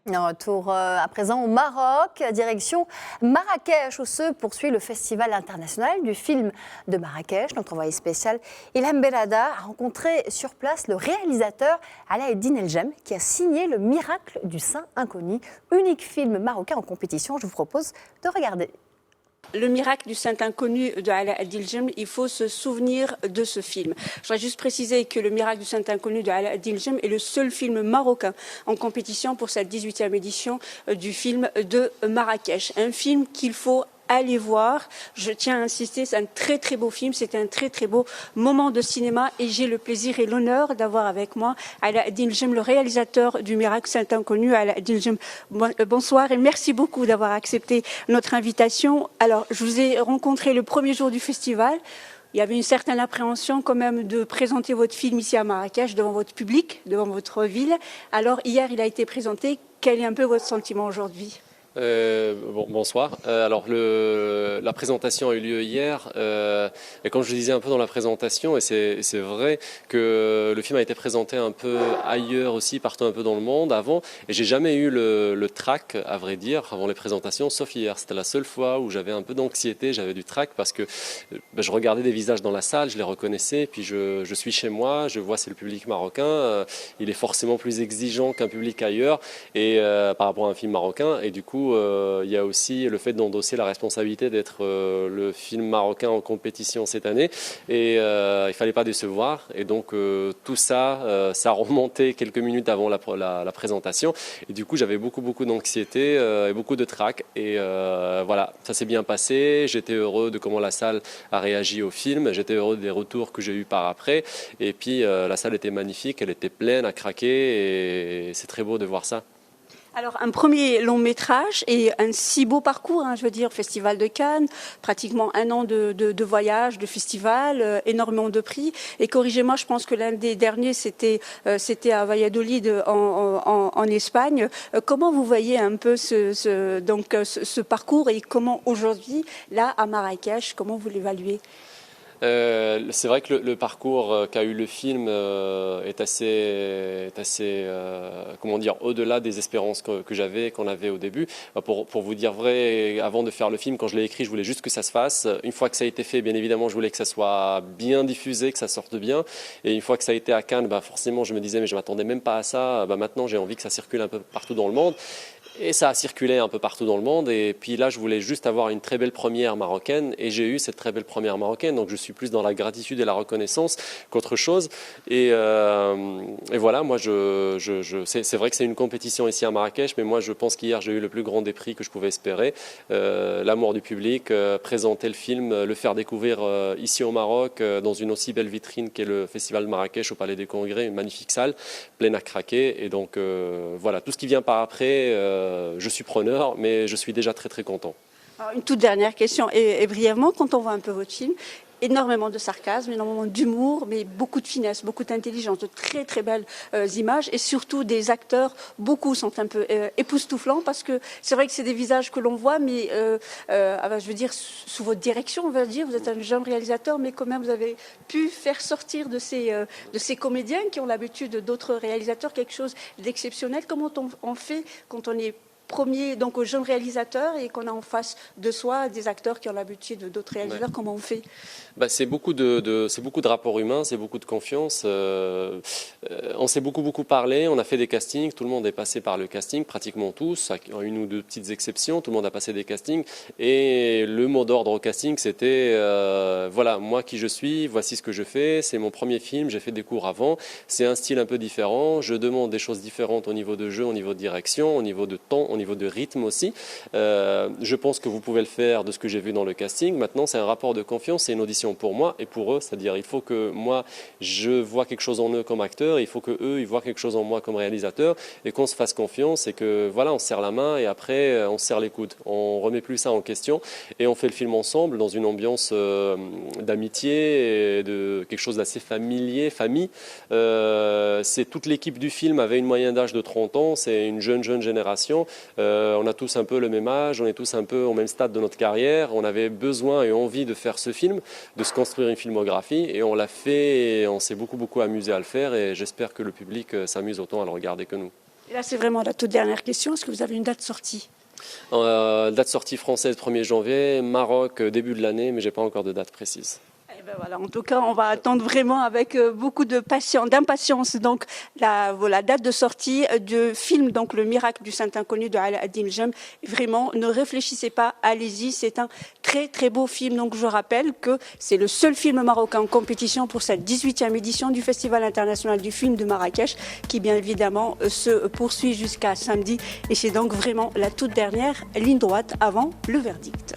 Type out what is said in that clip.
Un retour à présent au Maroc, direction Marrakech, où se poursuit le Festival international du film de Marrakech. Notre envoyé spécial Ilham Belhada a rencontré sur place le réalisateur Alaeddine El-Jem, qui a signé Le Miracle du Saint Inconnu, unique film marocain en compétition. Je vous propose de regarder. Le miracle du Saint Inconnu de Alaeddine El-Jem, il faut se souvenir de ce film. Je voudrais juste préciser que Le miracle du Saint Inconnu de Alaeddine El-Jem est le seul film marocain en compétition pour cette 18e édition du film de Marrakech. Un film qu'il faut aller voir. Je tiens à insister, c'est un très très beau film, c'est un très très beau moment de cinéma et j'ai le plaisir et l'honneur d'avoir avec moi Alaeddine El-Jem, le réalisateur du Miracle Saint Inconnu. Alaeddine El-Jem, bonsoir et merci beaucoup d'avoir accepté notre invitation. Alors, je vous ai rencontré le premier jour du festival. Il y avait une certaine appréhension quand même de présenter votre film ici à Marrakech devant votre public, devant votre ville. Alors, hier, il a été présenté. Quel est un peu votre sentiment aujourd'hui ? Bonsoir. Alors la présentation a eu lieu hier et comme je le disais un peu dans la présentation, et c'est vrai que le film a été présenté un peu ailleurs aussi, partout un peu dans le monde avant, et j'ai jamais eu le trac, à vrai dire, avant les présentations, sauf hier. C'était la seule fois où j'avais un peu d'anxiété, j'avais du trac parce que je regardais des visages dans la salle, je les reconnaissais, puis je suis chez moi, je vois c'est le public marocain, il est forcément plus exigeant qu'un public ailleurs et par rapport à un film marocain, et du coup il y a aussi le fait d'endosser la responsabilité d'être le film marocain en compétition cette année et il fallait pas décevoir et donc tout ça, ça remontait quelques minutes avant la présentation et du coup j'avais beaucoup d'anxiété et beaucoup de trac et voilà, ça s'est bien passé, j'étais heureux de comment la salle a réagi au film, j'étais heureux des retours que j'ai eu par après et puis la salle était magnifique, elle était pleine à craquer et c'est très beau de voir ça. Alors, un premier long métrage et un si beau parcours, je veux dire, Festival de Cannes, pratiquement un an de voyage, de festival, énormément de prix. Et corrigez-moi, je pense que l'un des derniers, c'était à Valladolid, en Espagne. Comment vous voyez un peu ce parcours et comment aujourd'hui, là, à Marrakech, comment vous l'évaluez ? C'est vrai que le parcours qu'a eu le film est assez comment dire, au-delà des espérances que j'avais, qu'on avait au début. Pour vous dire vrai, avant de faire le film, quand je l'ai écrit, je voulais juste que ça se fasse. Une fois que ça a été fait, bien évidemment, je voulais que ça soit bien diffusé, que ça sorte bien. Et une fois que ça a été à Cannes, forcément, je me disais, mais je m'attendais même pas à ça. Maintenant, j'ai envie que ça circule un peu partout dans le monde. Et ça a circulé un peu partout dans le monde. Et puis là, je voulais juste avoir une très belle première marocaine. Et j'ai eu cette très belle première marocaine. Donc je suis plus dans la gratitude et la reconnaissance qu'autre chose. Et voilà, moi, c'est vrai que c'est une compétition ici à Marrakech. Mais moi, je pense qu'hier, j'ai eu le plus grand des prix que je pouvais espérer. L'amour du public, présenter le film, le faire découvrir ici au Maroc, dans une aussi belle vitrine qu'est le Festival de Marrakech au Palais des Congrès. Une magnifique salle, pleine à craquer. Et donc, voilà, tout ce qui vient par après... je suis preneur, mais je suis déjà très content. Alors, une toute dernière question, et brièvement, quand on voit un peu votre film, énormément de sarcasme, énormément d'humour, mais beaucoup de finesse, beaucoup d'intelligence, de très belles images, et surtout des acteurs, beaucoup sont un peu époustouflants, parce que c'est vrai que c'est des visages que l'on voit, mais je veux dire, sous votre direction, on va dire, vous êtes un jeune réalisateur, mais quand même vous avez pu faire sortir de ces comédiens qui ont l'habitude d'autres réalisateurs quelque chose d'exceptionnel. Comment on fait quand on est premier, donc aux jeunes réalisateurs et qu'on a en face de soi des acteurs qui ont l'habitude d'autres réalisateurs, ouais. Comment on fait ? C'est beaucoup de rapports humains, c'est beaucoup de confiance. On s'est beaucoup parlé, on a fait des castings, tout le monde est passé par le casting, pratiquement tous, à une ou deux petites exceptions, tout le monde a passé des castings. Et le mot d'ordre au casting, c'était voilà, moi qui je suis, voici ce que je fais, c'est mon premier film, j'ai fait des cours avant, c'est un style un peu différent, je demande des choses différentes au niveau de jeu, au niveau de direction, au niveau de temps, au niveau de rythme aussi. Je pense que vous pouvez le faire de ce que j'ai vu dans le casting. Maintenant, c'est un rapport de confiance, c'est une audition pour moi et pour eux, c'est-à-dire il faut que moi je vois quelque chose en eux comme acteur, il faut que eux ils voient quelque chose en moi comme réalisateur et qu'on se fasse confiance et que voilà, on se serre la main et après on se serre les coudes, on remet plus ça en question et on fait le film ensemble dans une ambiance d'amitié et de quelque chose d'assez familier, famille. C'est toute l'équipe du film avait une moyenne d'âge de 30 ans, c'est une jeune génération, on a tous un peu le même âge, on est tous un peu au même stade de notre carrière, on avait besoin et envie de faire ce film, de se construire une filmographie et on l'a fait et on s'est beaucoup amusé à le faire et j'espère que le public s'amuse autant à le regarder que nous. Et là, c'est vraiment la toute dernière question. Est-ce que vous avez une date de sortie? Date sortie française 1er janvier, Maroc début de l'année, mais j'ai pas encore de date précise. Eh ben voilà, en tout cas, on va attendre vraiment avec beaucoup de d'impatience. Donc, la date de sortie du film, donc Le Miracle du Saint Inconnu de Ala ad-Din al-Jam. Vraiment, ne réfléchissez pas, allez-y. C'est un très très beau film. Donc, je rappelle que c'est le seul film marocain en compétition pour cette 18e édition du Festival international du film de Marrakech, qui bien évidemment se poursuit jusqu'à samedi. Et c'est donc vraiment la toute dernière ligne droite avant le verdict.